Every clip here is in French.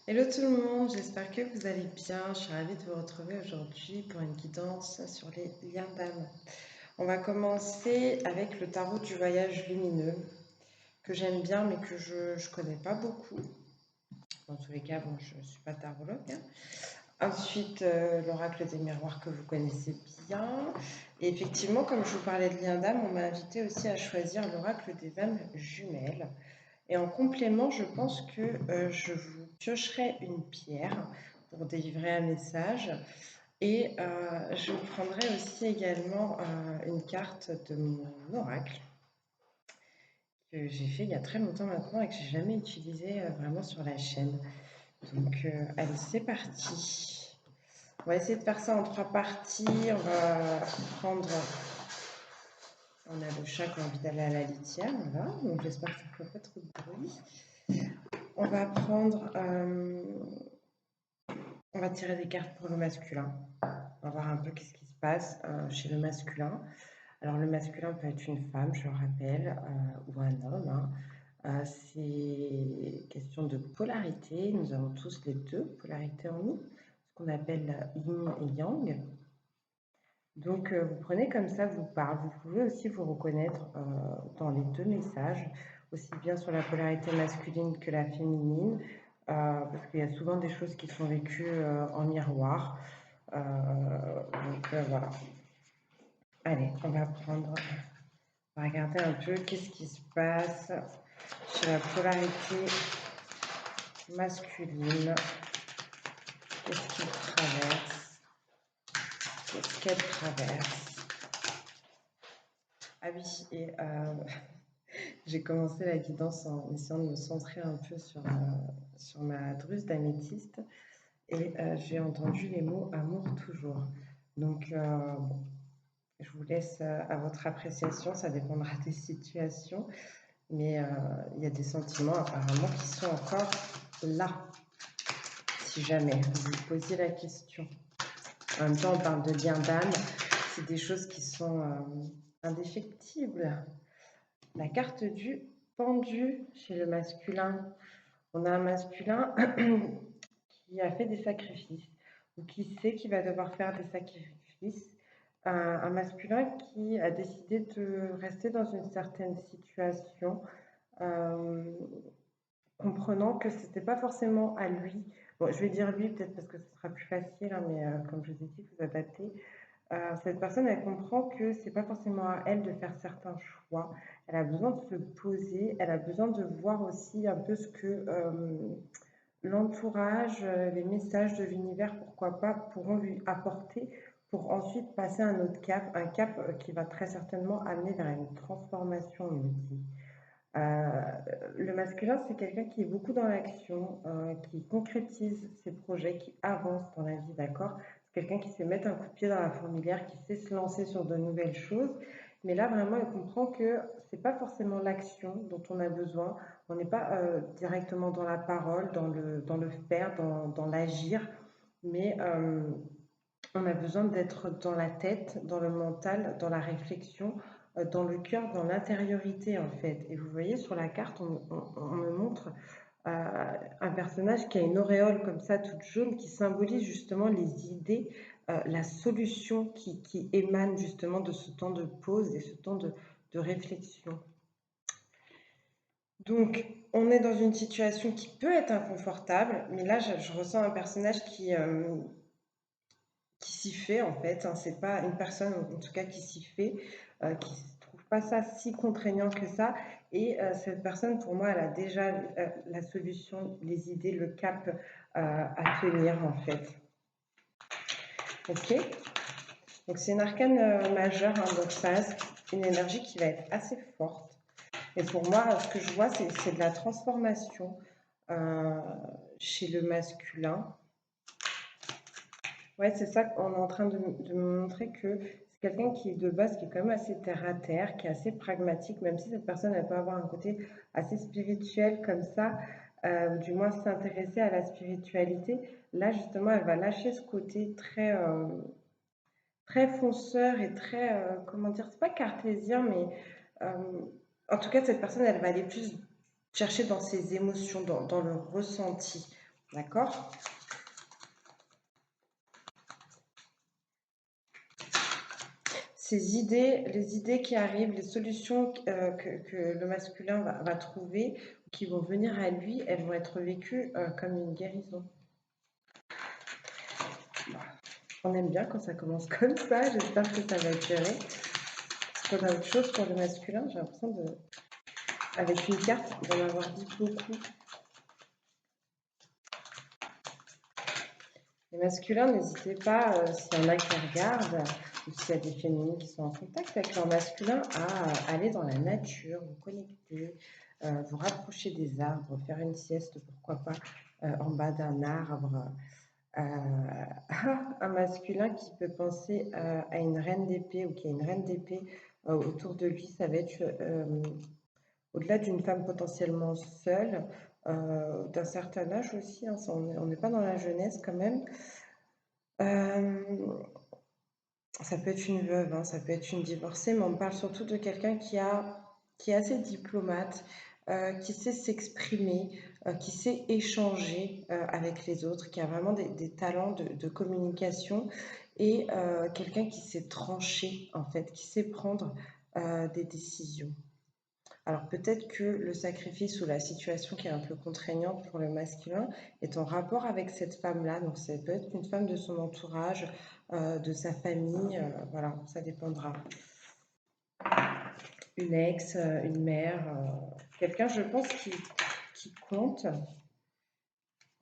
Hello tout le monde, j'espère que vous allez bien. Je suis ravie de vous retrouver aujourd'hui pour une guidance sur les liens d'âme. On va commencer avec le tarot du voyage lumineux, que j'aime bien mais que je ne connais pas beaucoup. Dans tous les cas, bon, je ne suis pas tarologue, hein. Ensuite, l'oracle des miroirs que vous connaissez bien. Et effectivement, comme je vous parlais de liens d'âme, on m'a invité aussi à choisir l'oracle des âmes jumelles. Et en complément, je pense que je vous piocherai une pierre pour délivrer un message. Et je prendrai aussi également une carte de mon oracle que j'ai fait il y a très longtemps maintenant et que j'ai jamais utilisé vraiment sur la chaîne. Donc allez, c'est parti. On va essayer de faire ça en 3 parties. On va prendre. On a le chat qui a envie d'aller à la litière, voilà. Donc j'espère que ça ne fait pas trop de bruit. On va prendre. On va tirer des cartes pour le masculin. On va voir un peu qu'est-ce qui se passe chez le masculin. Alors le masculin peut être une femme, je le rappelle, ou un homme, hein. C'est question de polarité. Nous avons tous les deux polarités en nous, ce qu'on appelle yin et yang. Donc vous prenez comme ça vous parle. Vous pouvez aussi vous reconnaître dans les deux messages, aussi bien sur la polarité masculine que la féminine, parce qu'il y a souvent des choses qui sont vécues en miroir. Donc voilà. Allez, on va regarder un peu qu'est-ce qui se passe sur la polarité masculine. Qu'est-ce qu'il traverse? Qu'est-ce qu'elle traverse? Ah oui, et j'ai commencé la guidance en essayant de me centrer un peu sur ma druse d'améthyste et j'ai entendu les mots amour toujours. Donc, bon, je vous laisse à votre appréciation, ça dépendra des situations, mais il y a des sentiments apparemment qui sont encore là, si jamais vous vous posiez la question. En même temps, on parle de lien d'âme, c'est des choses qui sont indéfectibles. La carte du pendu chez le masculin. On a un masculin qui a fait des sacrifices ou qui sait qu'il va devoir faire des sacrifices. Un masculin qui a décidé de rester dans une certaine situation, euh, comprenant que c'était pas forcément à lui. Bon, je vais dire lui peut-être parce que ce sera plus facile, hein, mais comme je vous ai dit, vous adaptez. Cette personne, elle comprend que c'est pas forcément à elle de faire certains choix. Elle a besoin de se poser, elle a besoin de voir aussi un peu ce que l'entourage, les messages de l'univers, pourquoi pas, pourront lui apporter pour ensuite passer à un autre cap, un cap qui va très certainement amener vers une transformation, on me dit. Euh, le masculin, c'est quelqu'un qui est beaucoup dans l'action, qui concrétise ses projets, qui avance dans la vie, d'accord? C'est quelqu'un qui sait mettre un coup de pied dans la fourmilière, qui sait se lancer sur de nouvelles choses. Mais là, vraiment, il comprend que c'est pas forcément l'action dont on a besoin. On n'est pas directement dans la parole, dans le faire, dans l'agir, mais on a besoin d'être dans la tête, dans le mental, dans la réflexion, dans le cœur, dans l'intériorité en fait. Et vous voyez sur la carte, on me montre un personnage qui a une auréole comme ça, toute jaune, qui symbolise justement les idées, la solution qui émane justement de ce temps de pause et ce temps de réflexion. Donc, on est dans une situation qui peut être inconfortable, mais là, je ressens un personnage qui s'y fait en fait, hein. C'est pas une personne en tout cas qui s'y fait, qui ne trouve pas ça si contraignant que ça. Et cette personne, pour moi, elle a déjà la solution, les idées, le cap à tenir en fait. Ok. Donc c'est une arcane majeure, hein, donc ça reste une énergie qui va être assez forte. Et pour moi, ce que je vois, c'est de la transformation euh, chez le masculin. Ouais, c'est ça qu'on est en train de me montrer que c'est quelqu'un qui est de base, qui est quand même assez terre à terre, qui est assez pragmatique, même si cette personne, elle peut avoir un côté assez spirituel comme ça, ou du moins s'intéresser à la spiritualité. Là, justement, elle va lâcher ce côté très fonceur et très, comment dire, c'est pas cartésien, mais en tout cas, cette personne, elle va aller plus chercher dans ses émotions, dans le ressenti. D'accord? Ces idées, les idées qui arrivent, les solutions que le masculin va trouver, qui vont venir à lui, elles vont être vécues comme une guérison. On aime bien quand ça commence comme ça, j'espère que ça va durer. Est-ce qu'on a autre chose pour le masculin? J'ai l'impression avec une carte, d'en avoir dit beaucoup. Les masculins, n'hésitez pas, s'il y en a qui regardent, ou s'il y a des féminines qui sont en contact avec leur masculin, à aller dans la nature, vous connecter, vous rapprocher des arbres, faire une sieste, pourquoi pas, en bas d'un arbre. Un masculin qui peut penser à une reine d'épée ou qui a une reine d'épée autour de lui, ça va être au-delà d'une femme potentiellement seule, d'un certain âge aussi, hein, on n'est pas dans la jeunesse quand même. Ça peut être une veuve, hein, ça peut être une divorcée, mais on parle surtout de quelqu'un qui est assez diplomate, qui sait s'exprimer, qui sait échanger avec les autres, qui a vraiment des talents de communication et quelqu'un qui sait trancher, en fait, qui sait prendre des décisions. Alors peut-être que le sacrifice ou la situation qui est un peu contraignante pour le masculin est en rapport avec cette femme-là. Donc ça peut être une femme de son entourage, de sa famille, voilà, ça dépendra. Une ex, une mère, quelqu'un, je pense, qui compte.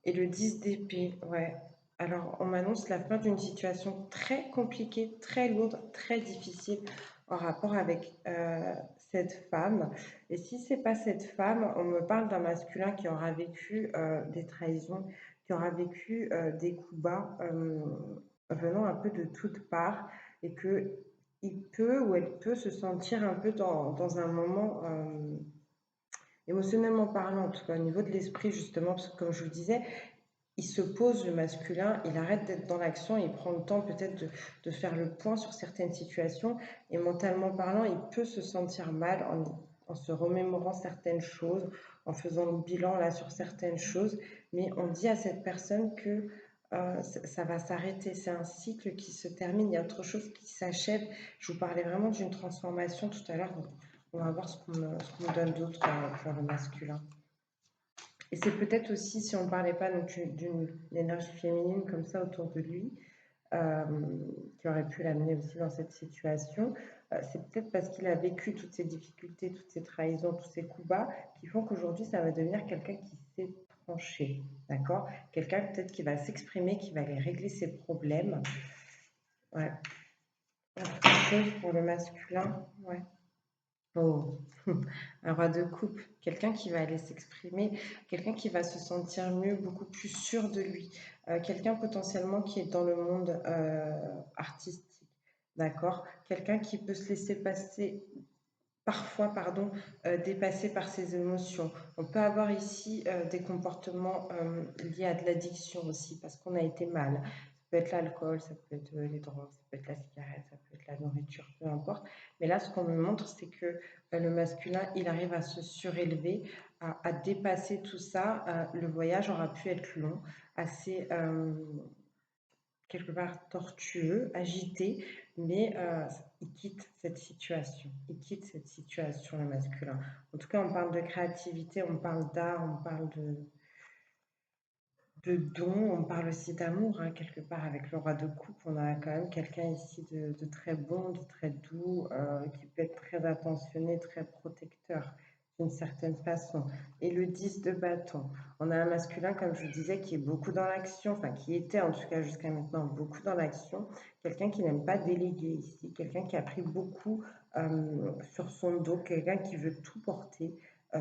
Et le 10 d'épée, ouais. Alors, on m'annonce la fin d'une situation très compliquée, très lourde, très difficile en rapport avec cette femme. Et si c'est pas cette femme, on me parle d'un masculin qui aura vécu des trahisons, qui aura vécu des coups bas venant un peu de toutes parts et que il peut ou elle peut se sentir un peu dans un moment émotionnellement parlant, en tout cas au niveau de l'esprit justement, parce que comme je vous disais, il se pose le masculin, il arrête d'être dans l'action, il prend le temps peut-être de faire le point sur certaines situations et mentalement parlant, il peut se sentir mal en se remémorant certaines choses, en faisant le bilan là sur certaines choses, mais on dit à cette personne que ça va s'arrêter, c'est un cycle qui se termine, il y a autre chose qui s'achève. Je vous parlais vraiment d'une transformation tout à l'heure, donc on va voir ce qu'on me donne d'autre pour le masculin. Et c'est peut-être aussi, si on ne parlait pas d'une énergie féminine comme ça autour de lui, euh, qui aurait pu l'amener aussi dans cette situation, c'est peut-être parce qu'il a vécu toutes ces difficultés, toutes ces trahisons, tous ces coups bas, qui font qu'aujourd'hui, ça va devenir quelqu'un qui sait trancher, d'accord? Quelqu'un peut-être qui va s'exprimer, qui va aller régler ses problèmes. Ouais. Autre chose pour le masculin, ouais. Oh, un roi de coupe, quelqu'un qui va aller s'exprimer, quelqu'un qui va se sentir mieux, beaucoup plus sûr de lui, quelqu'un potentiellement qui est dans le monde artistique, d'accord? Quelqu'un qui peut se laisser passer, parfois, pardon, dépassé par ses émotions. On peut avoir ici des comportements liés à de l'addiction aussi, parce qu'on a été mal. Ça peut être l'alcool, ça peut être les drogues, ça peut être la cigarette, ça peut être la nourriture, peu importe. Mais là, ce qu'on me montre, c'est que le masculin, il arrive à se surélever, à dépasser tout ça. Le voyage aura pu être long, assez quelque part tortueux, agité, mais il quitte cette situation. Il quitte cette situation, le masculin. En tout cas, on parle de créativité, on parle d'art, on parle de dons, on parle aussi d'amour, hein, quelque part, avec le roi de coupe. On a quand même quelqu'un ici de très bon, de très doux, qui peut être très attentionné, très protecteur d'une certaine façon. Et le 10 de bâton, on a un masculin, comme je vous disais, qui est beaucoup dans l'action, enfin qui était en tout cas jusqu'à maintenant beaucoup dans l'action, quelqu'un qui n'aime pas déléguer ici, quelqu'un qui a pris beaucoup sur son dos, quelqu'un qui veut tout porter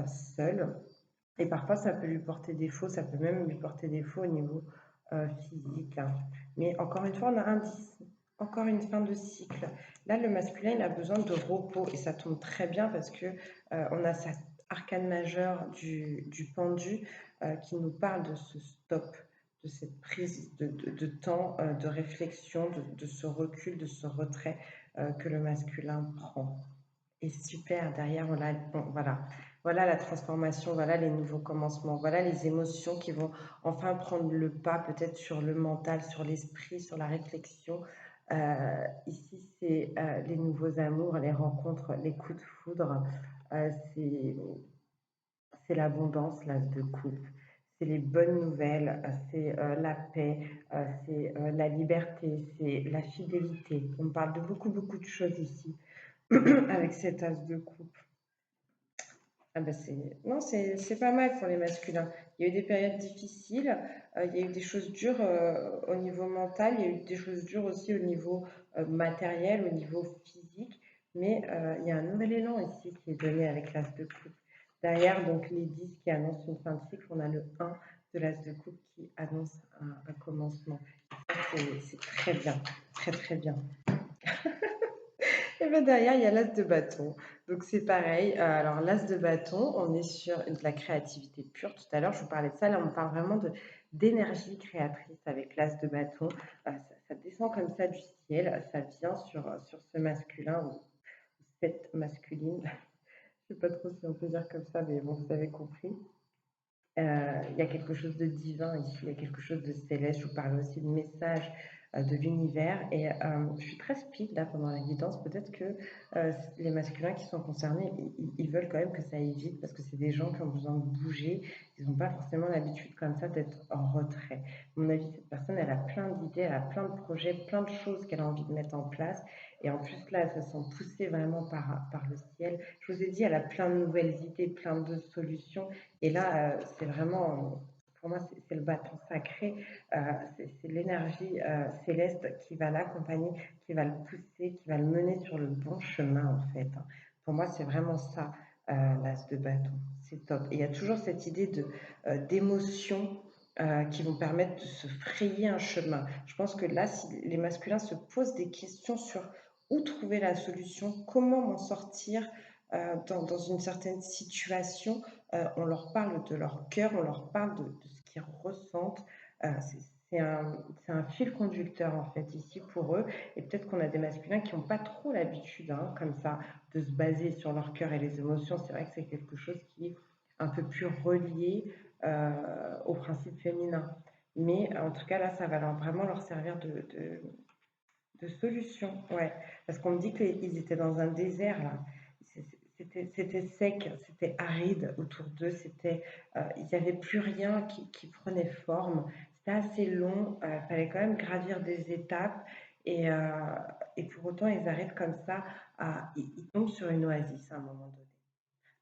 seul. Et parfois, ça peut lui porter défaut, ça peut même lui porter défaut au niveau physique, hein. Mais encore une fois, on a un 10, encore une fin de cycle. Là, le masculin, il a besoin de repos et ça tombe très bien parce que on a cet arcane majeur du pendu qui nous parle de ce stop, de cette prise de temps, de réflexion, de ce recul, de ce retrait que le masculin prend. Et super, derrière, voilà, Voilà la transformation, voilà les nouveaux commencements, voilà les émotions qui vont enfin prendre le pas peut-être sur le mental, sur l'esprit, sur la réflexion. Ici, c'est les nouveaux amours, les rencontres, les coups de foudre. C'est l'abondance, l'as de coupe. C'est les bonnes nouvelles, c'est la paix, c'est la liberté, c'est la fidélité. On parle de beaucoup, beaucoup de choses ici avec cet as de coupe. Ah bah non, c'est pas mal pour les masculins. Il y a eu des périodes difficiles, il y a eu des choses dures au niveau mental, il y a eu des choses dures aussi au niveau matériel, au niveau physique, mais il y a un nouvel élan ici qui est donné avec l'as de coupe. Derrière, donc les 10 qui annoncent une fin de cycle, on a le 1 de l'as de coupe qui annonce un commencement. C'est très bien, très très bien. Et bien derrière, il y a l'as de bâton. Donc c'est pareil. Alors l'as de bâton, on est sur de la créativité pure. Tout à l'heure, je vous parlais de ça. Là, on parle vraiment d'énergie créatrice avec l'as de bâton. Ça descend comme ça du ciel. Ça vient sur ce masculin ou cette masculine. Je ne sais pas trop si on peut dire comme ça, mais bon, vous avez compris. Il y a quelque chose de divin ici, il y a quelque chose de céleste. Je vous parle aussi de messages de l'univers. Et je suis très speed là pendant la guidance. Peut-être que les masculins qui sont concernés, ils veulent quand même que ça aille vite parce que c'est des gens qui ont besoin de bouger. Ils n'ont pas forcément l'habitude comme ça d'être en retrait. À mon avis, cette personne, elle a plein d'idées, elle a plein de projets, plein de choses qu'elle a envie de mettre en place. Et en plus, là, elle se sent poussée vraiment par le ciel. Je vous ai dit, elle a plein de nouvelles idées, plein de solutions. Et là, c'est vraiment, pour moi, c'est le bâton sacré, c'est l'énergie céleste qui va l'accompagner, qui va le pousser, qui va le mener sur le bon chemin, en fait. Hein. Pour moi, c'est vraiment ça, l'as de bâton. C'est top. Et il y a toujours cette idée d'émotions qui vont permettre de se frayer un chemin. Je pense que là, si les masculins se posent des questions sur où trouver la solution, comment m'en sortir dans une certaine situation, on leur parle de leur cœur, on leur parle de ce qu'ils ressentent. C'est un fil conducteur en fait ici pour eux. Et peut-être qu'on a des masculins qui n'ont pas trop l'habitude, hein, comme ça, de se baser sur leur cœur et les émotions. C'est vrai que c'est quelque chose qui est un peu plus relié au principe féminin. Mais en tout cas, là, ça va vraiment leur servir de solution. Ouais. Parce qu'on me dit qu'ils étaient dans un désert là. C'était sec, c'était aride autour d'eux, il n'y avait plus rien qui prenait forme. C'était assez long, il fallait quand même gravir des étapes et, euh, et pour autant ils arrivent comme ça, ils tombent sur une oasis à un moment donné.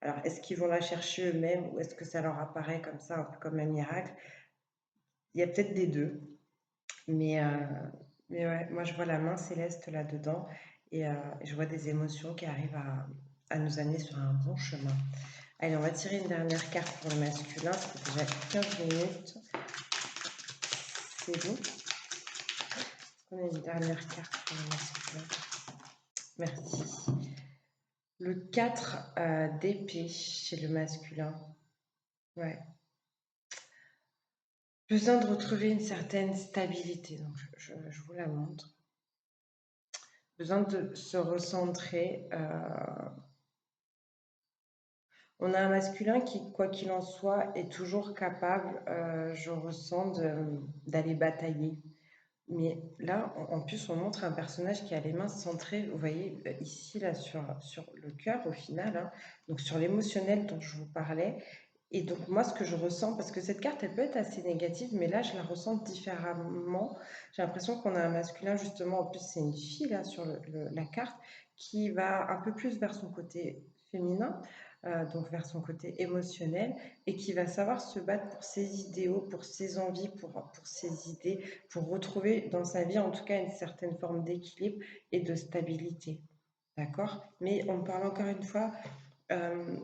Alors est-ce qu'ils vont la chercher eux-mêmes ou est-ce que ça leur apparaît comme ça, un peu comme un miracle? Il y a peut-être des deux, mais, euh, mais ouais, moi je vois la main céleste là-dedans et je vois des émotions qui arrivent à nous amener sur un bon chemin. Allez, on va tirer une dernière carte pour le masculin. Ça fait déjà 15 minutes. C'est bon. On a une dernière carte pour le masculin. Merci. Le 4 d'épée chez le masculin. Ouais. Besoin de retrouver une certaine stabilité. Donc, je vous la montre. Besoin de se recentrer. On a un masculin qui, quoi qu'il en soit, est toujours capable, je ressens, d'aller batailler. Mais là, en plus, on montre un personnage qui a les mains centrées, vous voyez, ici, là, sur le cœur, au final, hein, donc sur l'émotionnel dont je vous parlais. Et donc, moi, ce que je ressens, parce que cette carte, elle peut être assez négative, mais là, je la ressens différemment. J'ai l'impression qu'on a un masculin, justement, en plus, c'est une fille, là, sur la carte, qui va un peu plus vers son côté féminin, donc vers son côté émotionnel, et qui va savoir se battre pour ses idéaux, pour ses envies, pour ses idées, pour retrouver dans sa vie, en tout cas, une certaine forme d'équilibre et de stabilité. D'accord? Mais on parle encore une fois, euh,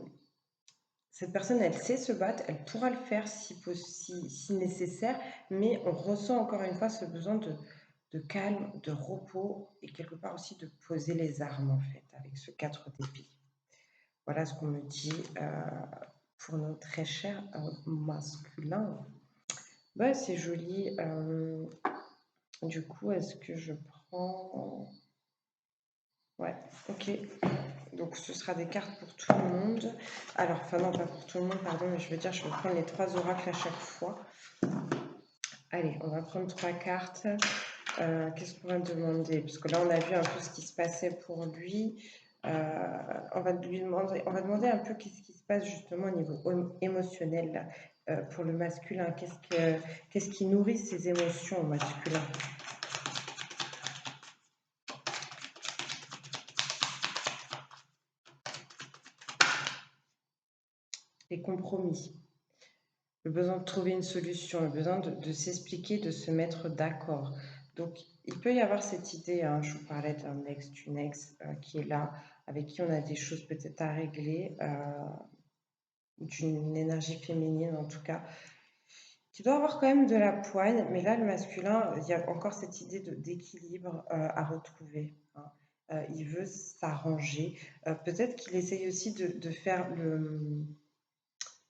cette personne, elle sait se battre, elle pourra le faire si nécessaire, mais on ressent encore une fois ce besoin de calme, de repos et quelque part aussi de poser les armes, en fait, avec ce 4 d'épée. Voilà ce qu'on me dit pour nos très chers masculins. Bah, c'est joli. Du coup, est-ce que je prends... Ouais, ok. Donc ce sera des cartes pour tout le monde. Alors, enfin non, pas pour tout le monde, pardon, mais je veux dire, je vais prendre les 3 oracles à chaque fois. Allez, on va prendre 3 cartes. Qu'est-ce qu'on va demander? Parce que là, on a vu un peu ce qui se passait pour lui. On va demander un peu qu'est-ce qui se passe justement au niveau émotionnel là, pour le masculin. Qu'est-ce qui nourrit ses émotions au masculin? Les compromis, le besoin de trouver une solution, le besoin de s'expliquer, de se mettre d'accord. Donc, il peut y avoir cette idée, hein, je vous parlais d'un ex, d'une ex qui est là, avec qui on a des choses peut-être à régler, d'une énergie féminine en tout cas, qui doit avoir quand même de la poigne, mais là, le masculin, il y a encore cette idée d'équilibre à retrouver, hein. Il veut s'arranger. Peut-être qu'il essaye aussi de faire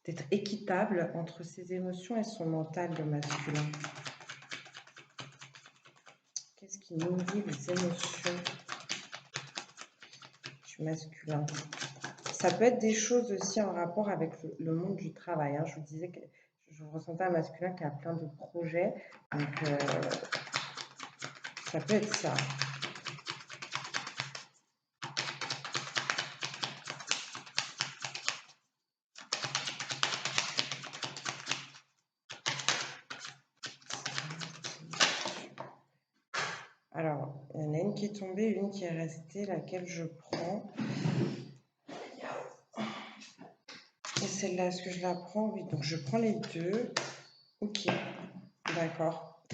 d'être équitable entre ses émotions et son mental, le masculin. Qu'est-ce qui nourrit les émotions du masculin? Ça peut être des choses aussi en rapport avec le monde du travail, hein. Je vous disais que je ressentais un masculin qui a plein de projets, donc ça peut être ça. Alors, il y en a une qui est tombée, une qui est restée, laquelle je prends. Et celle-là, est-ce que je la prends? Oui, donc je prends les deux. Ok, d'accord.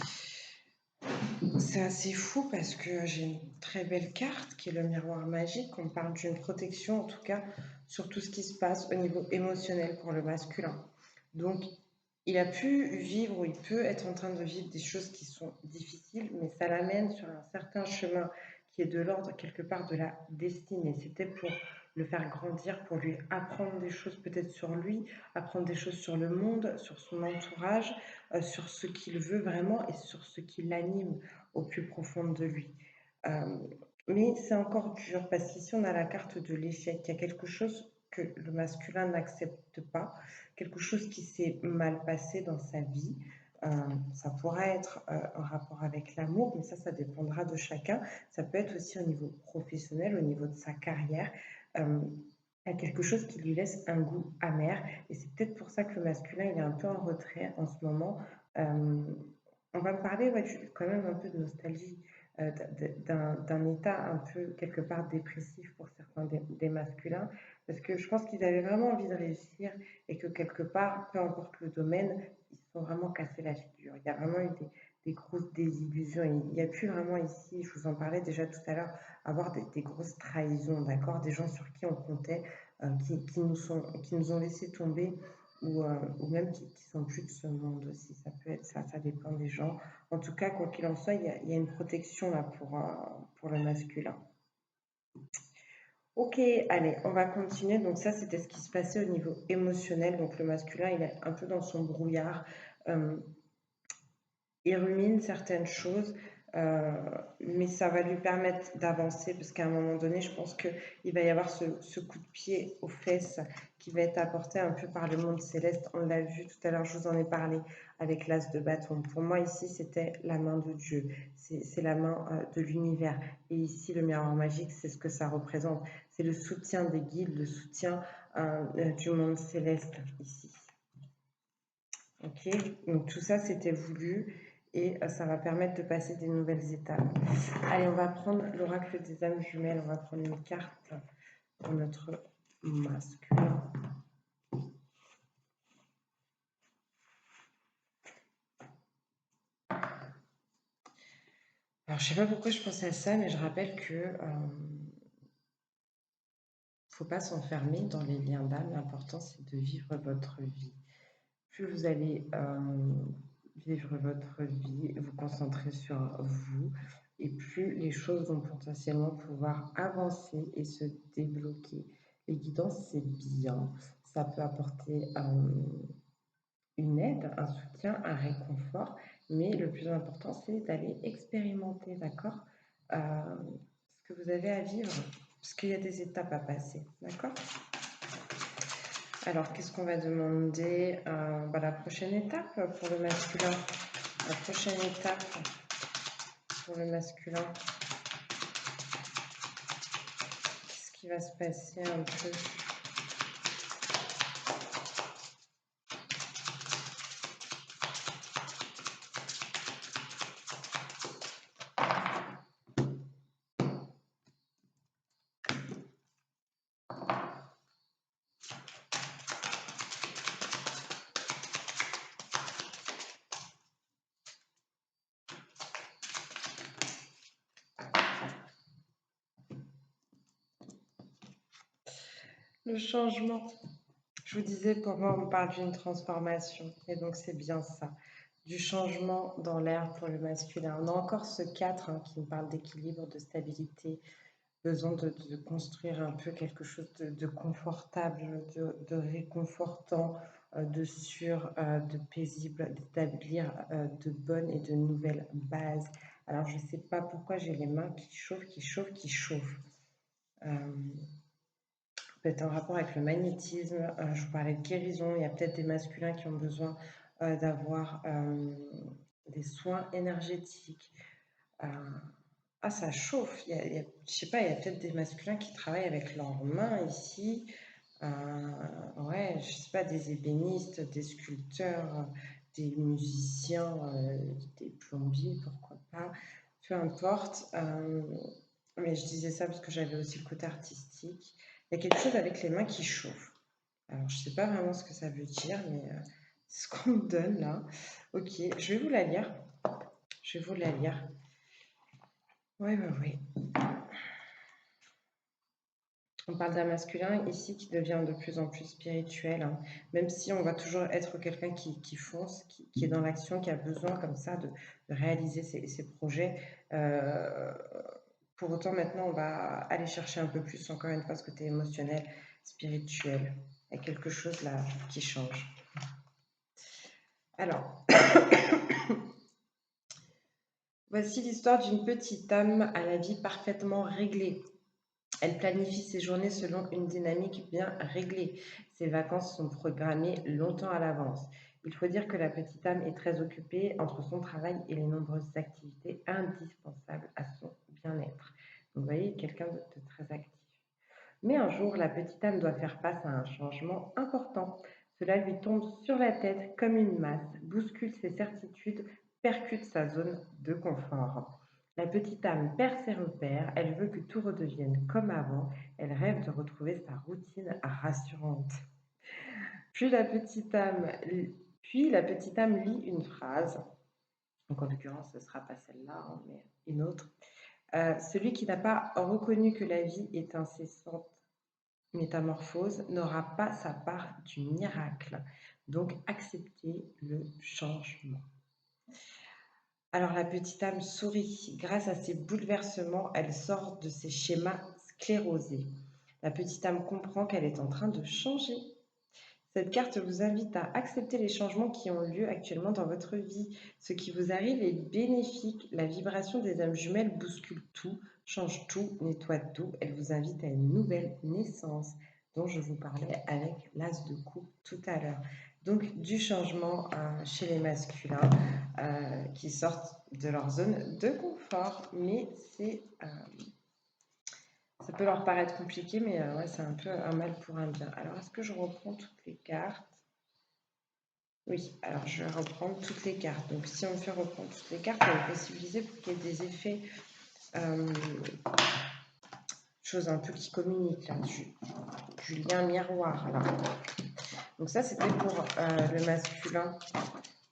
C'est assez fou parce que j'ai une très belle carte qui est le miroir magique. On parle d'une protection, en tout cas, sur tout ce qui se passe au niveau émotionnel pour le masculin. Donc, il a pu vivre ou il peut être en train de vivre des choses qui sont difficiles, mais ça l'amène sur un certain chemin qui est de l'ordre quelque part de la destinée. C'était pour le faire grandir, pour lui apprendre des choses peut-être sur lui, apprendre des choses sur le monde, sur son entourage, sur ce qu'il veut vraiment et sur ce qui l'anime au plus profond de lui. Euh, mais c'est encore dur parce qu'ici on a la carte de l'échec. Il y a quelque chose que le masculin n'accepte pas, quelque chose qui s'est mal passé dans sa vie. Ça pourrait être en rapport avec l'amour, mais ça dépendra de chacun. Ça peut être aussi au niveau professionnel, au niveau de sa carrière. Il y a quelque chose qui lui laisse un goût amer. Et c'est peut-être pour ça que le masculin il est un peu en retrait en ce moment. Euh, on va me parler ouais, quand même un peu de nostalgie, d'un état un peu quelque part dépressif pour certains des masculins, parce que je pense qu'ils avaient vraiment envie de réussir et que quelque part, peu importe le domaine, ils se sont vraiment cassés la figure. Il y a vraiment eu des grosses désillusions. Il n'y a plus vraiment ici, je vous en parlais déjà tout à l'heure, avoir des grosses trahisons, d'accord, des gens sur qui on comptait, qui nous ont laissé tomber ou même qui sont plus de ce monde aussi. Ça peut être ça, ça dépend des gens. En tout cas, quoi qu'il en soit, il y a une protection là pour le masculin. Ok, allez, on va continuer. Donc ça, c'était ce qui se passait au niveau émotionnel. Donc le masculin, il est un peu dans son brouillard. Euh, il rumine certaines choses, euh, mais ça va lui permettre d'avancer parce qu'à un moment donné, je pense qu'il va y avoir ce coup de pied aux fesses qui va être apporté un peu par le monde céleste. On l'a vu tout à l'heure, je vous en ai parlé avec l'as de bâton. Pour moi, ici, c'était la main de Dieu, c'est la main de l'univers. Et ici, le miroir magique, c'est ce que ça représente. C'est le soutien des guides, le soutien du monde céleste ici. Ok, donc tout ça c'était voulu et ça va permettre de passer des nouvelles étapes. Allez, on va prendre l'oracle des âmes jumelles, on va prendre une carte pour notre masculin. Alors je sais pas pourquoi je pensais à ça, mais je rappelle que faut pas s'enfermer dans les liens d'âme, l'important c'est de vivre votre vie. Plus vous allez vivre votre vie, vous concentrer sur vous, et plus les choses vont potentiellement pouvoir avancer et se débloquer. Les guidances, c'est bien, ça peut apporter une aide, un soutien, un réconfort, mais le plus important, c'est d'aller expérimenter, d'accord, ce que vous avez à vivre. parce qu'il y a des étapes à passer, d'accord? Alors, qu'est-ce qu'on va demander? La prochaine étape pour le masculin. La prochaine étape pour le masculin. Qu'est-ce qui va se passer un peu? Le changement. Je vous disais, pour moi, on parle d'une transformation. Et donc, c'est bien ça. Du changement dans l'air pour le masculin. On a encore ce 4 qui nous parle d'équilibre, de stabilité, besoin de construire un peu quelque chose de confortable, de réconfortant, de sûr, de paisible, d'établir de bonnes et de nouvelles bases. Alors, je ne sais pas pourquoi j'ai les mains qui chauffent, qui chauffent, qui chauffent. Peut-être en rapport avec le magnétisme, je vous parlais de guérison, il y a peut-être des masculins qui ont besoin d'avoir des soins énergétiques. Ça chauffe, je sais pas, il y a peut-être des masculins qui travaillent avec leurs mains ici. Ouais, je sais pas, des ébénistes, des sculpteurs, des musiciens, des plombiers, pourquoi pas, peu importe. Mais je disais ça parce que j'avais aussi le côté artistique. Il y a quelque chose avec les mains qui chauffe. Alors, je sais pas vraiment ce que ça veut dire, mais c'est ce qu'on me donne là. Ok, je vais vous la lire. Je vais vous la lire. Oui, oui, oui. On parle d'un masculin ici qui devient de plus en plus spirituel, même si on va toujours être quelqu'un qui fonce, qui est dans l'action, qui a besoin comme ça de réaliser ses projets. Pour autant, maintenant, on va aller chercher un peu plus, encore une fois, ce côté émotionnel, spirituel. Il y a quelque chose là qui change. Alors, voici l'histoire d'une petite âme à la vie parfaitement réglée. Elle planifie ses journées selon une dynamique bien réglée. Ses vacances sont programmées longtemps à l'avance. Il faut dire que la petite âme est très occupée entre son travail et les nombreuses activités indispensables à son bien-être. Donc, vous voyez, quelqu'un de très actif. Mais un jour, la petite âme doit faire face à un changement important. Cela lui tombe sur la tête comme une masse, bouscule ses certitudes, percute sa zone de confort. La petite âme perd ses repères, elle veut que tout redevienne comme avant, elle rêve de retrouver sa routine rassurante. Puis la petite âme, la petite âme lit une phrase, donc en l'occurrence ce ne sera pas celle-là, mais une autre. Celui qui n'a pas reconnu que la vie est incessante métamorphose n'aura pas sa part du miracle. Donc, accepter le changement. Alors, la petite âme sourit. Grâce à ces bouleversements, elle sort de ses schémas sclérosés. La petite âme comprend qu'elle est en train de changer. Cette carte vous invite à accepter les changements qui ont lieu actuellement dans votre vie. Ce qui vous arrive est bénéfique. La vibration des âmes jumelles bouscule tout, change tout, nettoie tout. Elle vous invite à une nouvelle naissance dont je vous parlais avec l'as de coupe tout à l'heure. Donc du changement chez les masculins qui sortent de leur zone de confort. Mais ça peut leur paraître compliqué, mais ouais, c'est un peu un mal pour un bien. Alors, est-ce que je reprends toutes les cartes? Oui, alors je vais reprendre toutes les cartes. Donc, si on me fait reprendre toutes les cartes, on va possibiliser pour qu'il y ait des effets, choses un peu qui communiquent, là, du lien miroir, là. Donc, ça, c'était pour le masculin.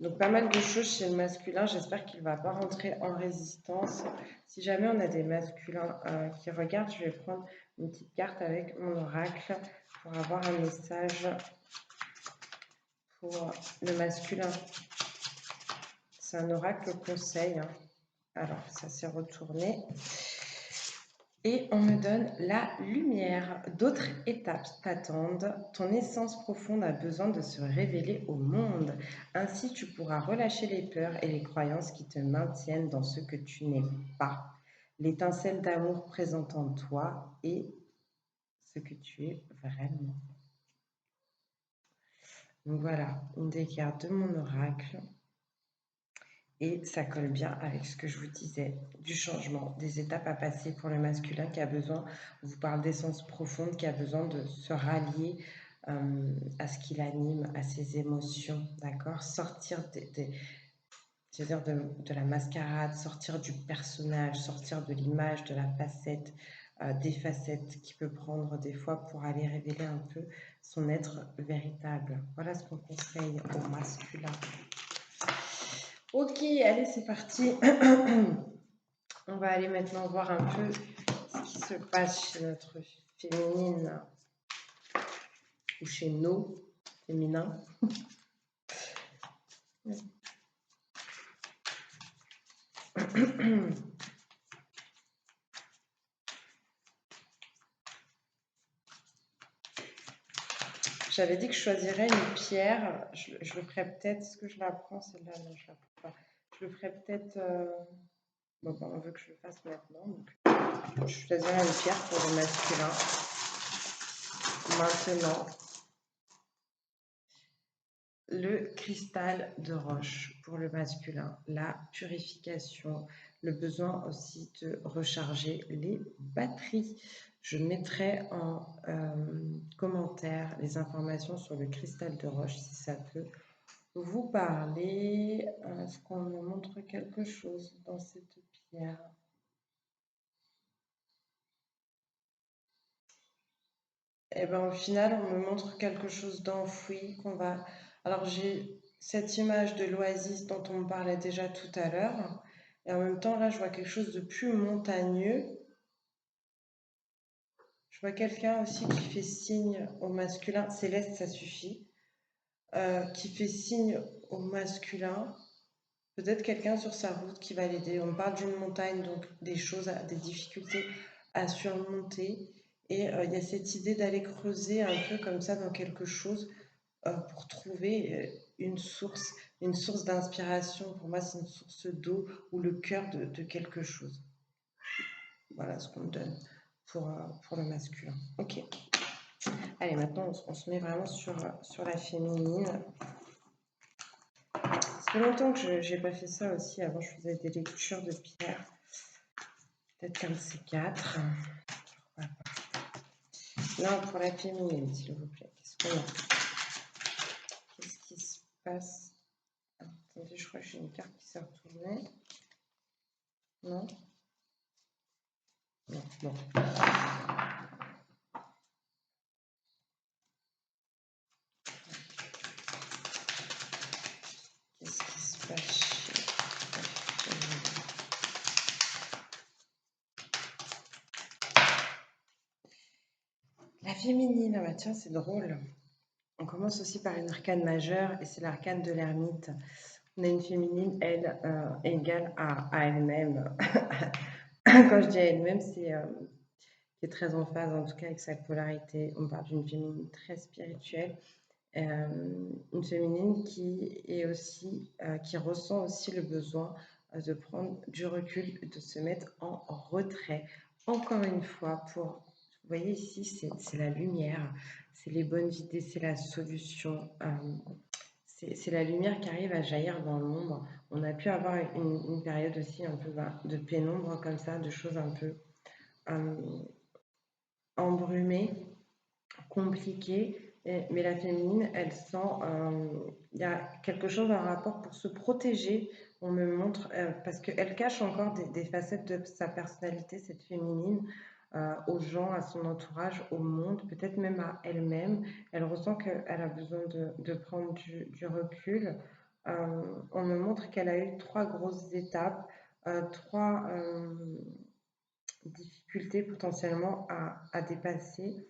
Donc, pas mal de choses chez le masculin. J'espère qu'il ne va pas rentrer en résistance. Si jamais on a des masculins qui regardent, je vais prendre une petite carte avec mon oracle pour avoir un message pour le masculin. C'est un oracle conseil. Alors, ça s'est retourné. Et on me donne la lumière. D'autres étapes t'attendent. Ton essence profonde a besoin de se révéler au monde. Ainsi, tu pourras relâcher les peurs et les croyances qui te maintiennent dans ce que tu n'es pas. l'étincelle d'amour présente en toi et ce que tu es vraiment. Donc voilà, une des cartes de mon oracle. Et ça colle bien avec ce que je vous disais, du changement, des étapes à passer pour le masculin qui a besoin, on vous parle d'essence profonde, qui a besoin de se rallier à ce qui l'anime, à ses émotions, d'accord. Sortir c'est-à-dire de la mascarade, sortir du personnage, sortir de l'image, de la facette, des facettes qu'il peut prendre des fois pour aller révéler un peu son être véritable. Voilà ce qu'on conseille au masculin. Ok, allez, c'est parti. On va aller maintenant voir un peu ce qui se passe chez notre féminine ou chez nos féminins. J'avais dit que je choisirais une pierre. Je le ferai peut-être. Est-ce que je la prends celle-là? Non, je la prends pas. Je le ferai peut-être. Bon, ben, on veut que je le fasse maintenant. Donc, je choisirai une pierre pour le masculin. Maintenant, le cristal de roche pour le masculin. La purification. Le besoin aussi de recharger les batteries. Je mettrai en commentaire les informations sur le cristal de roche si ça peut vous parler. Est-ce qu'on me montre quelque chose dans cette pierre? Eh bien, au final, on me montre quelque chose d'enfoui qu'on va. Alors, j'ai cette image de l'oasis dont on me parlait déjà tout à l'heure. Et en même temps, là, je vois quelque chose de plus montagneux. Je vois quelqu'un aussi qui fait signe au masculin. Céleste, ça suffit. Qui fait signe au masculin. Peut-être quelqu'un sur sa route qui va l'aider. On me parle d'une montagne, donc des choses, des difficultés à surmonter. Et il y a cette idée d'aller creuser un peu comme ça dans quelque chose pour trouver une source d'inspiration. Pour moi, c'est une source d'eau ou le cœur de quelque chose. Voilà ce qu'on me donne pour le masculin. Ok. Allez, maintenant, on se met vraiment sur la féminine. Ça fait longtemps que je n'ai pas fait ça aussi. Avant, je faisais des lectures de pierre. Peut-être comme ces quatre. Là, pour la féminine, s'il vous plaît. Qu'est-ce qui se passe? Attendez, je crois que j'ai une carte qui s'est retournée. Non? Non, bon. Qu'est-ce qui se passe chez la féminine? Ah bah tiens, c'est drôle. On commence aussi par une arcane majeure et c'est l'arcane de l'ermite. On a une féminine, elle, égale à elle-même. Quand je dis à elle-même, c'est qui est très en phase, en tout cas, avec sa polarité. On parle d'une féminine très spirituelle, une féminine qui est aussi, qui ressent aussi le besoin de prendre du recul, de se mettre en retrait. Encore une fois, vous voyez ici, c'est la lumière, c'est les bonnes idées, c'est la solution. C'est la lumière qui arrive à jaillir dans l'ombre. On a pu avoir une période aussi un peu de pénombre comme ça, de choses un peu embrumées, compliquées. Mais la féminine, elle sent, il y a quelque chose en rapport pour se protéger. On me montre, parce qu'elle cache encore des facettes de sa personnalité, cette féminine, aux gens, à son entourage, au monde, peut-être même à elle-même. Elle ressent qu'elle a besoin de prendre du recul. On me montre qu'elle a eu 3 grosses étapes, 3 difficultés potentiellement à dépasser.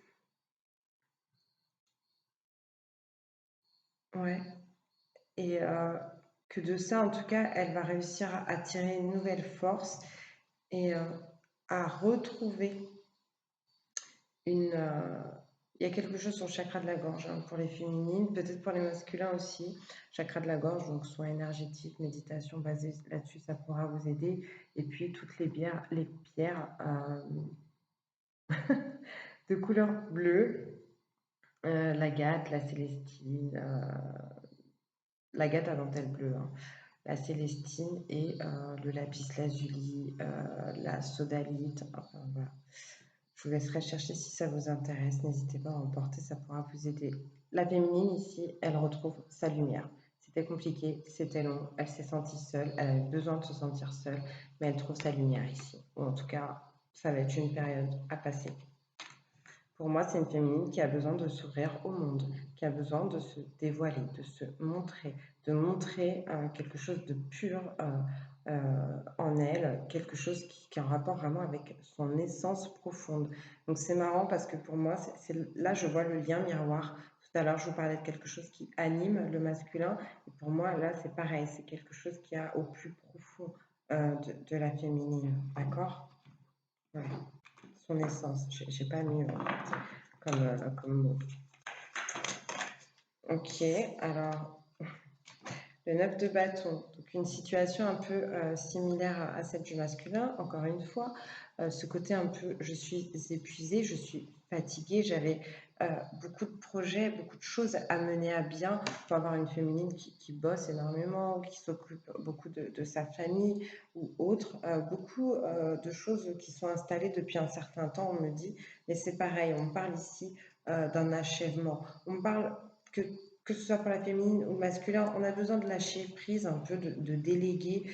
Ouais. Et que de ça, en tout cas, elle va réussir à tirer une nouvelle force et à retrouver une, il y a quelque chose sur le chakra de la gorge hein, pour les féminines, peut-être pour les masculins aussi. Chakra de la gorge, donc soins énergétiques, méditation basée là-dessus, ça pourra vous aider. Et puis toutes les pierres de couleur bleue, l'agate, la célestine, l'agate à dentelle bleue, hein, la célestine et le lapis lazuli, la sodalite, enfin voilà. Je vous laisserai chercher si ça vous intéresse. N'hésitez pas à en porter, ça pourra vous aider. La féminine, ici, elle retrouve sa lumière. C'était compliqué, c'était long, elle s'est sentie seule, elle avait besoin de se sentir seule, mais elle trouve sa lumière ici. Ou en tout cas, ça va être une période à passer. Pour moi, c'est une féminine qui a besoin de s'ouvrir au monde, qui a besoin de se dévoiler, de montrer quelque chose de pur en elle, quelque chose qui est en rapport vraiment avec son essence profonde. Donc c'est marrant parce que pour moi, là je vois le lien miroir. Tout à l'heure, je vous parlais de quelque chose qui anime le masculin. Et pour moi, là, c'est pareil, c'est quelque chose qui a au plus profond de la féminine. D'accord? Voilà. Son essence. J'ai pas mieux comme mot. Ok, alors le 9 de bâton, donc une situation un peu similaire à celle du masculin, encore une fois, ce côté un peu je suis épuisée, je suis fatiguée, j'avais beaucoup de projets, beaucoup de choses à mener à bien. Il faut avoir une féminine qui bosse énormément, qui s'occupe beaucoup de sa famille ou autre, beaucoup de choses qui sont installées depuis un certain temps, on me dit, mais c'est pareil, on parle ici d'un achèvement. On parle que ce soit pour la féminine ou le masculin, on a besoin de lâcher prise, un peu de déléguer,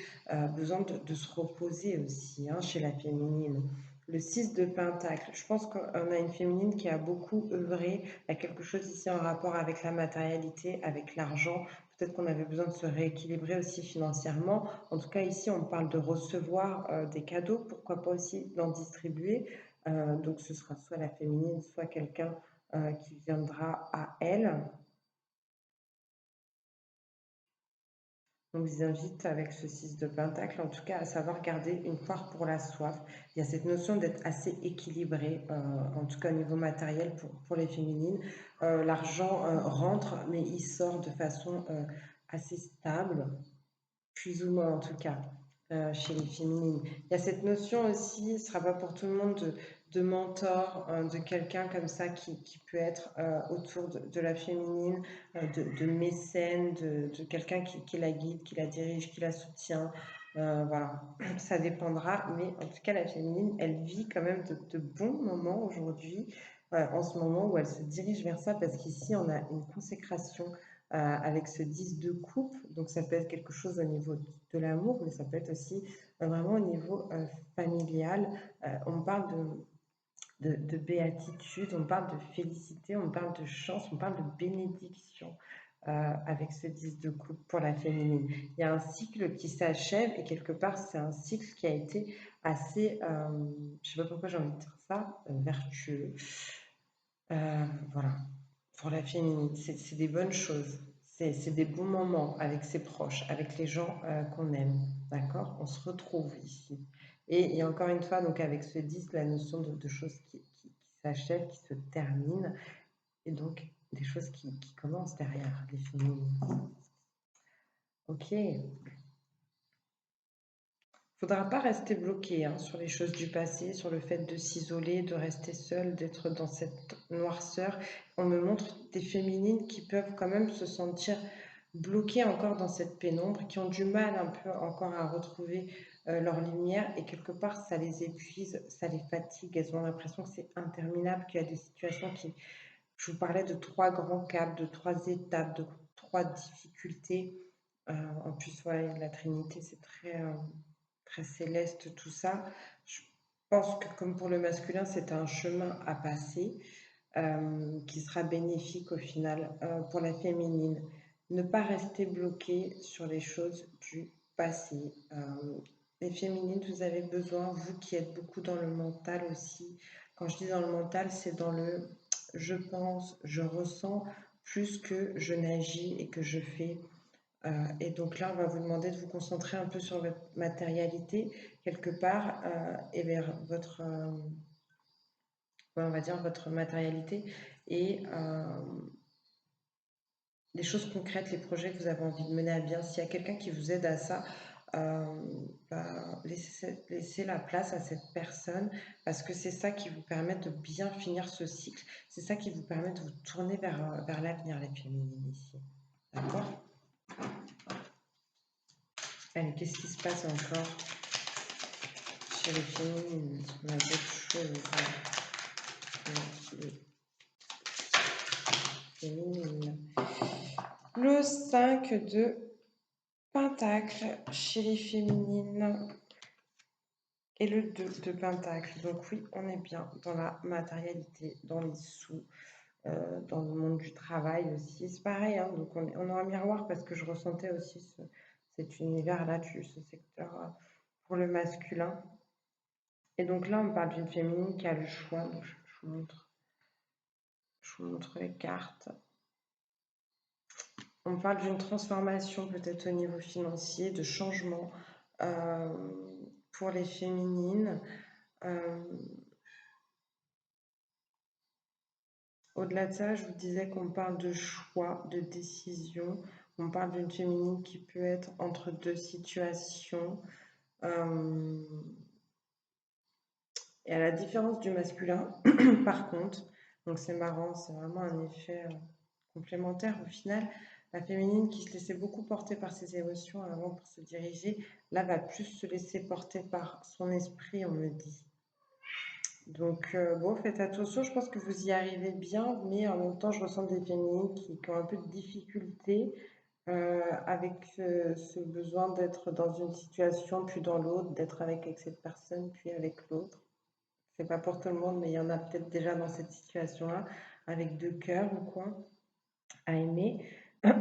besoin de se reposer aussi hein, chez la féminine. Le 6 de Pentacle, je pense qu'on a une féminine qui a beaucoup œuvré. Il y a quelque chose ici en rapport avec la matérialité, avec l'argent. Peut-être qu'on avait besoin de se rééquilibrer aussi financièrement. En tout cas, ici, on parle de recevoir des cadeaux, pourquoi pas aussi d'en distribuer. Donc, ce sera soit la féminine, soit quelqu'un qui viendra à elle. On vous invite avec ce 6 de Pentacle, en tout cas, à savoir garder une poire pour la soif. Il y a cette notion d'être assez équilibré, en tout cas au niveau matériel pour les féminines. L'argent rentre, mais il sort de façon assez stable, plus ou moins en tout cas, chez les féminines. Il y a cette notion aussi, ce ne sera pas pour tout le monde, de mentor, de quelqu'un comme ça qui peut être autour de la féminine, de mécène, de quelqu'un qui la guide, qui la dirige, qui la soutient. Voilà, ça dépendra, mais en tout cas, la féminine, elle vit quand même de bons moments aujourd'hui, en ce moment où elle se dirige vers ça, parce qu'ici, on a une consécration avec ce 10 de coupe. Donc ça peut être quelque chose au niveau de l'amour, mais ça peut être aussi vraiment au niveau familial. On parle de béatitude, on parle de félicité, on parle de chance, on parle de bénédiction. Avec ce 10 de coupe pour la féminine. Il y a un cycle qui s'achève et quelque part c'est un cycle qui a été assez, je sais pas pourquoi j'ai envie de dire ça, vertueux. Voilà, pour la féminine, c'est des bonnes choses. C'est des bons moments avec ses proches, avec les gens qu'on aime. D'accord? On se retrouve ici. Et encore une fois, donc avec ce 10, la notion de choses qui s'achèvent, qui se terminent, et donc des choses qui commencent derrière les féminines. Ok. Faudra pas rester bloqué hein, sur les choses du passé, sur le fait de s'isoler, de rester seul, d'être dans cette noirceur. On me montre des féminines qui peuvent quand même se sentir bloquées encore dans cette pénombre, qui ont du mal un peu encore à retrouver leur lumière et quelque part ça les épuise, ça les fatigue. Elles ont l'impression que c'est interminable, qu'il y a des situations qui... Je vous parlais de trois grands caps, de trois étapes, de trois difficultés. En plus, voilà, la Trinité, c'est très céleste, tout ça. Je pense que comme pour le masculin, c'est un chemin à passer qui sera bénéfique au final pour la féminine. Ne pas rester bloqué sur les choses du passé. Les féminines, vous avez besoin, vous qui êtes beaucoup dans le mental aussi. Quand je dis dans le mental, c'est dans le je pense, je ressens plus que je n'agis et que je fais. Et donc là, on va vous demander de vous concentrer un peu sur votre matérialité, quelque part, et vers votre, ouais, on va dire votre matérialité, et les choses concrètes, les projets que vous avez envie de mener à bien. S'il y a quelqu'un qui vous aide à ça, laissez la place à cette personne parce que c'est ça qui vous permet de bien finir ce cycle. C'est ça qui vous permet de vous tourner vers l'avenir, les féminines ici. D'accord? Allez, qu'est-ce qui se passe encore chez les féminines? On a d'autres choses. Les féminines. Le 5 de Pentacle chez les féminines et le 2 de Pentacle. Donc oui, on est bien dans la matérialité, dans les sous, dans le monde du travail aussi. C'est pareil, hein, donc on est en miroir parce que je ressentais aussi cet univers-là, ce secteur pour le masculin. Et donc là, on parle d'une féminine qui a le choix. Donc je vous montre les cartes. On parle d'une transformation peut-être au niveau financier, de changement pour les féminines. Au-delà de ça, je vous disais qu'on parle de choix, de décision. On parle d'une féminine qui peut être entre deux situations. Et à la différence du masculin, par contre, donc c'est marrant, c'est vraiment un effet complémentaire au final. La féminine qui se laissait beaucoup porter par ses émotions avant pour se diriger, là va plus se laisser porter par son esprit, on me dit. Donc bon, faites attention, je pense que vous y arrivez bien, mais en même temps, je ressens des féminines qui ont un peu de difficulté avec ce besoin d'être dans une situation, puis dans l'autre, d'être avec cette personne, puis avec l'autre. C'est pas pour tout le monde, mais il y en a peut-être déjà dans cette situation-là, avec deux cœurs ou quoi, à aimer. Ouais,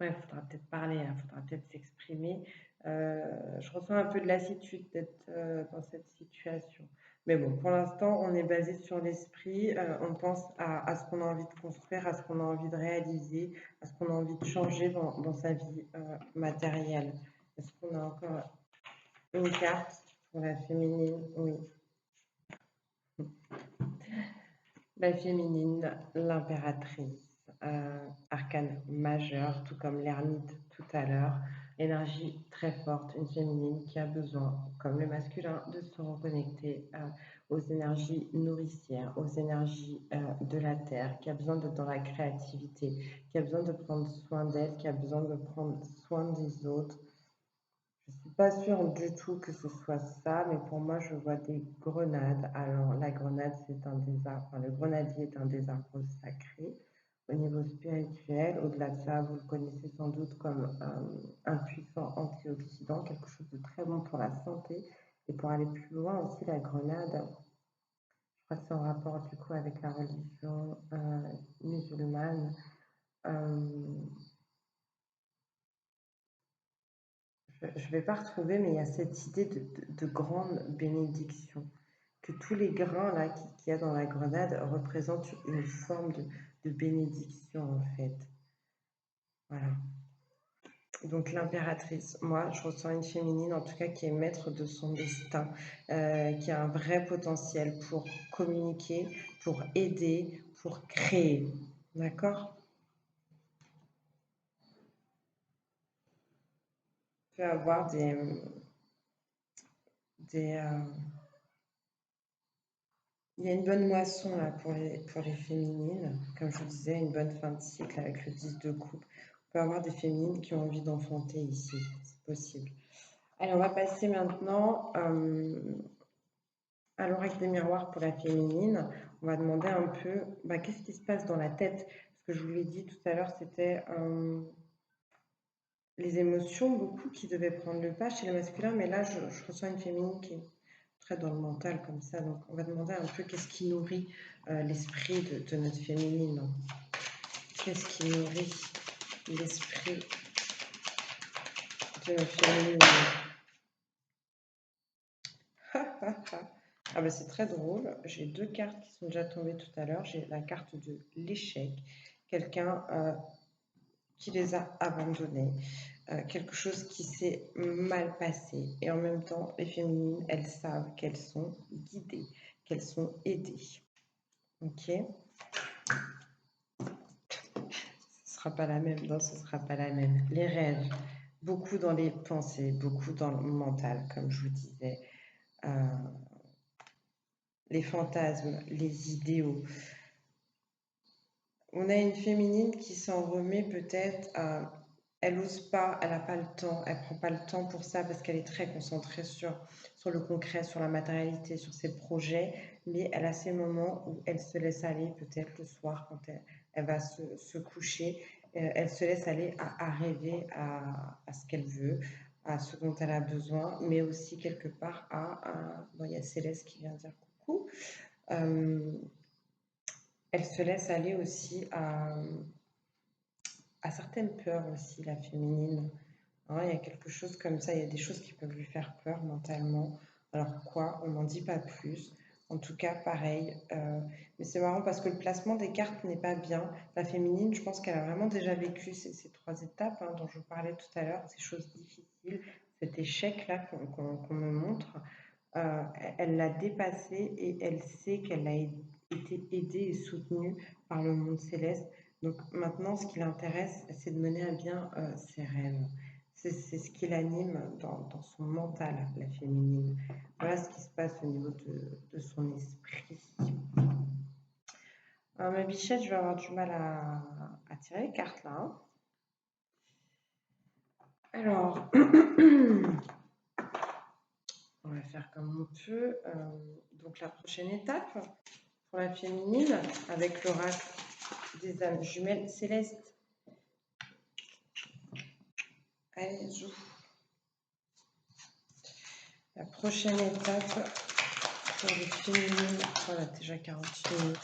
il faudra peut-être parler, il faudra peut-être s'exprimer. Je ressens un peu de lassitude d'être dans cette situation. Mais bon, pour l'instant, on est basé sur l'esprit. On pense à ce qu'on a envie de construire, à ce qu'on a envie de réaliser, à ce qu'on a envie de changer dans sa vie matérielle. Est-ce qu'on a encore une carte pour la féminine? Oui. La féminine, l'impératrice, arcane majeur, tout comme l'ermite tout à l'heure, énergie très forte, une féminine qui a besoin, comme le masculin, de se reconnecter aux énergies nourricières, aux énergies de la terre, qui a besoin d'être dans la créativité, qui a besoin de prendre soin d'elle, qui a besoin de prendre soin des autres. Je ne suis pas sûre du tout que ce soit ça, mais pour moi, je vois des grenades. Alors, la grenade, c'est un des arbres, enfin, le grenadier est un des arbres sacrés au niveau spirituel. Au-delà de ça, vous le connaissez sans doute comme un puissant antioxydant, quelque chose de très bon pour la santé. Et pour aller plus loin aussi, la grenade, je crois que c'est en rapport du coup avec la religion musulmane. Je ne vais pas retrouver, mais il y a cette idée de grande bénédiction, que tous les grains là qu'il y a dans la grenade représentent une forme de bénédiction en fait. Voilà. Donc l'impératrice, moi je ressens une féminine en tout cas qui est maître de son destin, qui a un vrai potentiel pour communiquer, pour aider, pour créer. D'accord? On peut avoir des, il y a une bonne moisson là pour les féminines. Comme je vous disais, une bonne fin de cycle avec le 10 de coupe. On peut avoir des féminines qui ont envie d'enfanter ici. C'est possible. Allez, on va passer maintenant à l'oracle des miroirs pour la féminine. On va demander un peu qu'est-ce qui se passe dans la tête. Ce que je vous l'ai dit tout à l'heure, c'était les émotions beaucoup qui devaient prendre le pas chez le masculin. Mais là, je ressens une féminine qui est très dans le mental comme ça. Donc, on va demander un peu qu'est-ce qui nourrit l'esprit de notre féminine. Qu'est-ce qui nourrit l'esprit de notre féminine? Ah bah c'est très drôle. J'ai deux cartes qui sont déjà tombées tout à l'heure. J'ai la carte de l'échec. Quelqu'un qui les a abandonnés. Quelque chose qui s'est mal passé. Et en même temps, les féminines, elles savent qu'elles sont guidées, qu'elles sont aidées. Ok. Ce sera pas la même. Non, ce sera pas la même. Les rêves, beaucoup dans les pensées, beaucoup dans le mental, comme je vous disais. Euh, les fantasmes, les idéaux. On a une féminine qui s'en remet peut-être à... Elle n'ose pas, elle n'a pas le temps, elle prend pas le temps pour ça parce qu'elle est très concentrée sur le concret, sur la matérialité, sur ses projets, mais elle a ces moments où elle se laisse aller, peut-être le soir quand elle va se coucher, elle se laisse aller à rêver à ce qu'elle veut, à ce dont elle a besoin, mais aussi quelque part bon, il y a Céleste qui vient dire coucou. Euh, Elle se laisse aller aussi à certaines peurs aussi, la féminine. Hein, il y a quelque chose comme ça, il y a des choses qui peuvent lui faire peur mentalement. Alors quoi, on n'en dit pas plus. En tout cas, pareil. Mais c'est marrant parce que le placement des cartes n'est pas bien. La féminine, je pense qu'elle a vraiment déjà vécu ces trois étapes hein, dont je vous parlais tout à l'heure, ces choses difficiles, cet échec-là qu'on me montre. Elle l'a dépassé et elle sait qu'elle a été aidée et soutenue par le monde céleste. Donc maintenant, ce qui l'intéresse, c'est de mener à bien ses rêves. C'est ce qui l'anime dans son mental, la féminine. Voilà ce qui se passe au niveau de son esprit. Ma bichette, je vais avoir du mal à tirer les cartes là. Hein. Alors, on va faire comme on peut. Donc la prochaine étape pour la féminine avec l'oracle des âmes jumelles célestes. Allez, joue. La prochaine étape pour les féminines. Voilà, déjà 48 minutes.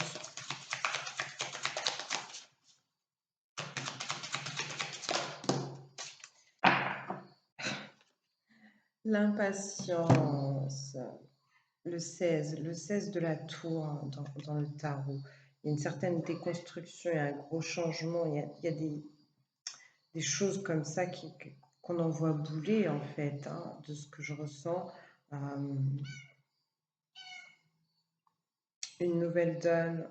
L'impatience. Le 16 de la tour hein, dans le tarot. Il y a une certaine déconstruction, il y a un gros changement, il y a des choses comme ça qu'on en voit bouler en fait, hein, de ce que je ressens. Une nouvelle donne.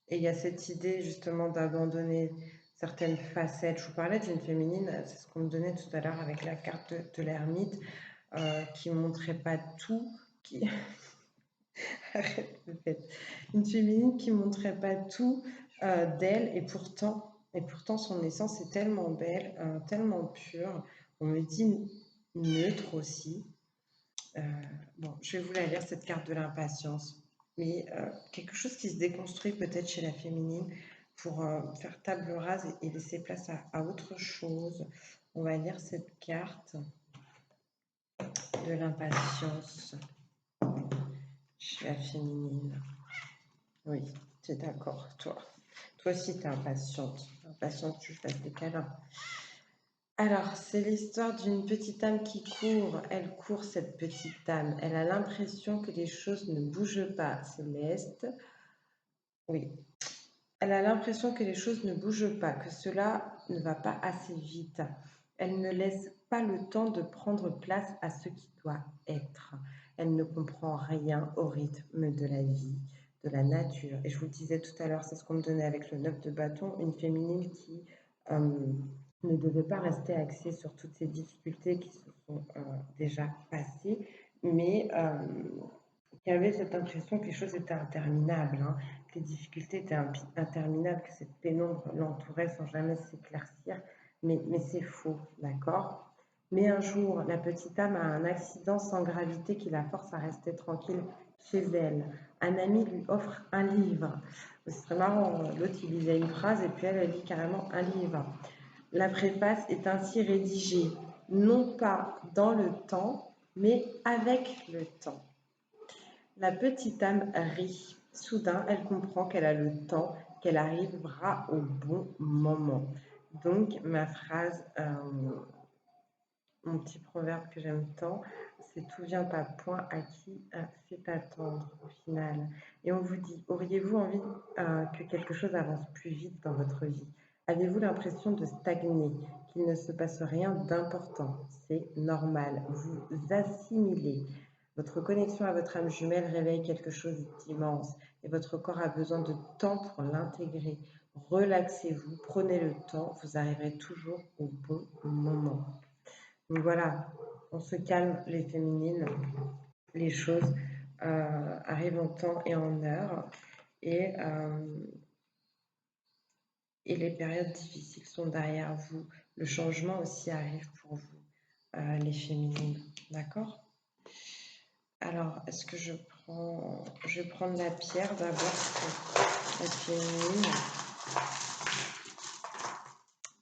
Et il y a cette idée justement d'abandonner certaines facettes. Je vous parlais d'une féminine, c'est ce qu'on me donnait tout à l'heure avec la carte de l'ermite, qui ne montrait pas tout, qui... Arrête, une féminine qui montrait pas tout d'elle et pourtant son essence est tellement belle, tellement pure. On me dit neutre aussi. Euh, bon, je vais vous la lire cette carte de l'impatience, mais quelque chose qui se déconstruit peut-être chez la féminine pour faire table rase et laisser place à autre chose. On va lire cette carte de l'impatience chez la féminine. Oui, tu es d'accord, toi. Toi aussi, tu es impatiente. Impatiente que je fasse des câlins. Alors, c'est l'histoire d'une petite âme qui court. Elle court, cette petite âme. Elle a l'impression que les choses ne bougent pas. Céleste. Oui. Elle a l'impression que les choses ne bougent pas, que cela ne va pas assez vite. Elle ne laisse pas le temps de prendre place à ce qui doit être. Elle ne comprend rien au rythme de la vie, de la nature. Et je vous le disais tout à l'heure, c'est ce qu'on me donnait avec le 9 de bâton, une féminine qui ne devait pas rester axée sur toutes ces difficultés qui se sont déjà passées, mais qui avait cette impression que les choses étaient interminables, hein, que les difficultés étaient interminables, que cette pénombre l'entourait sans jamais s'éclaircir. Mais c'est faux, d'accord? Mais un jour, la petite âme a un accident sans gravité qui la force à rester tranquille chez elle. Un ami lui offre un livre. Ce serait marrant, l'autre il lisait une phrase et puis elle lit carrément un livre. La préface est ainsi rédigée, non pas dans le temps, mais avec le temps. La petite âme rit. Soudain, elle comprend qu'elle a le temps, qu'elle arrivera au bon moment. Donc, ma phrase, mon petit proverbe que j'aime tant, c'est tout vient à point à qui sait attendre au final. Et on vous dit, auriez-vous envie que quelque chose avance plus vite dans votre vie? Avez-vous l'impression de stagner, qu'il ne se passe rien d'important? C'est normal, vous assimilez. Votre connexion à votre âme jumelle réveille quelque chose d'immense. et votre corps a besoin de temps pour l'intégrer. Relaxez-vous, prenez le temps, vous arriverez toujours au bon moment. Donc voilà, on se calme les féminines, les choses arrivent en temps et en heure et, et les périodes difficiles sont derrière vous. Le changement aussi arrive pour vous, les féminines, d'accord? Alors, est-ce que je vais prendre la pierre d'abord pour la féminine.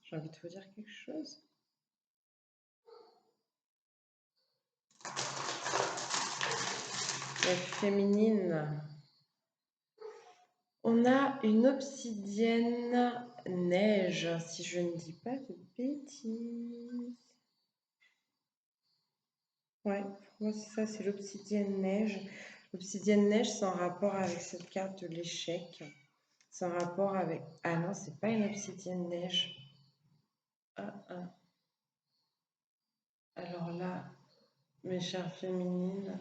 J'ai envie de vous dire quelque chose. La féminine, on a une obsidienne neige, si je ne dis pas de bêtises. Ouais, pour moi c'est ça, c'est l'obsidienne neige. L'obsidienne neige, c'est en rapport avec cette carte de l'échec. C'est en rapport avec... Ah non, c'est pas une obsidienne neige. Ah, ah. Alors là, mes chères féminines...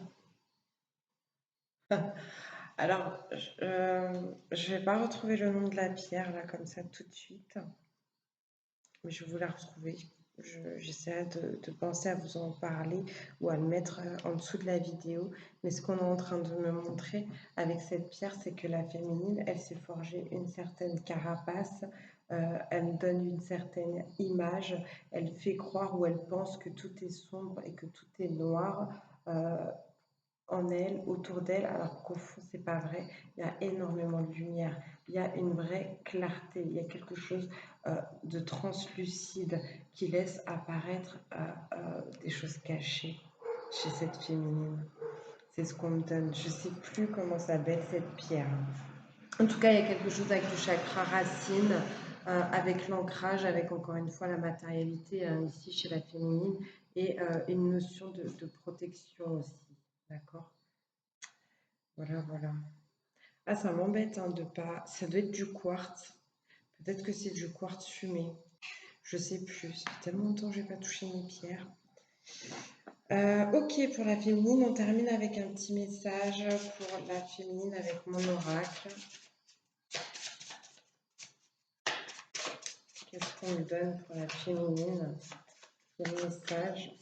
Alors, je vais pas retrouver le nom de la pierre là comme ça tout de suite, mais je vais vous la retrouver. J'essaierai de penser à vous en parler ou à le mettre en dessous de la vidéo. Mais ce qu'on est en train de me montrer avec cette pierre, c'est que la féminine, elle s'est forgée une certaine carapace, elle donne une certaine image, elle fait croire ou elle pense que tout est sombre et que tout est noir. En elle, autour d'elle, alors qu'au fond, c'est pas vrai. Il y a énormément de lumière, il y a une vraie clarté, il y a quelque chose de translucide qui laisse apparaître des choses cachées chez cette féminine. C'est ce qu'on me donne. Je sais plus comment s'appelle cette pierre. En tout cas, il y a quelque chose avec le chakra racine, avec l'ancrage, avec encore une fois la matérialité ici chez la féminine et une notion de protection aussi. D'accord? Voilà, voilà. Ah, ça m'embête hein, de pas. Ça doit être du quartz. Peut-être que c'est du quartz fumé. Je sais plus. Ça fait tellement longtemps que j'ai pas touché mes pierres. Ok, pour la féminine, on termine avec un petit message pour la féminine avec mon oracle. Qu'est-ce qu'on me donne pour la féminine? Quel message?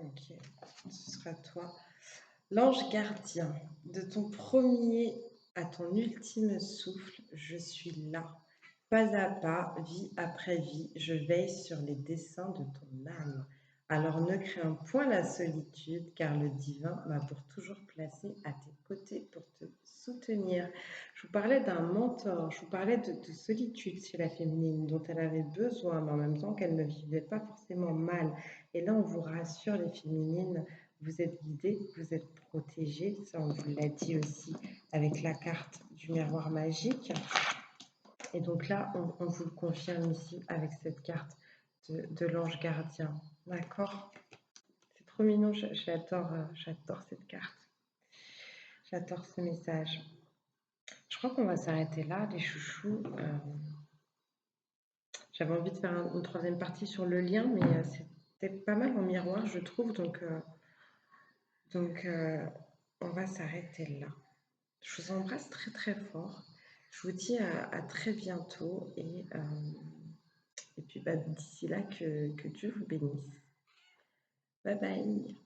Ok, ce sera toi. L'ange gardien, de ton premier à ton ultime souffle, je suis là. Pas à pas, vie après vie, je veille sur les desseins de ton âme. Alors ne crains point la solitude, car le divin m'a pour toujours placé à tes côtés pour te soutenir. Je vous parlais d'un mentor, je vous parlais de solitude chez la féminine, dont elle avait besoin, mais en même temps qu'elle ne vivait pas forcément mal. Et là, on vous rassure, les féminines, vous êtes guidées, vous êtes protégées. Ça, on vous l'a dit aussi avec la carte du miroir magique. Et donc là, on vous le confirme ici avec cette carte de l'ange gardien. D'accord? C'est trop mignon, j'adore cette carte. J'adore ce message. Je crois qu'on va s'arrêter là, les chouchous. J'avais envie de faire une troisième partie sur le lien, mais c'était pas mal en miroir, je trouve. Donc on va s'arrêter là. Je vous embrasse très très fort. Je vous dis à très bientôt et puis bah, d'ici là, que Dieu vous bénisse. Bye bye.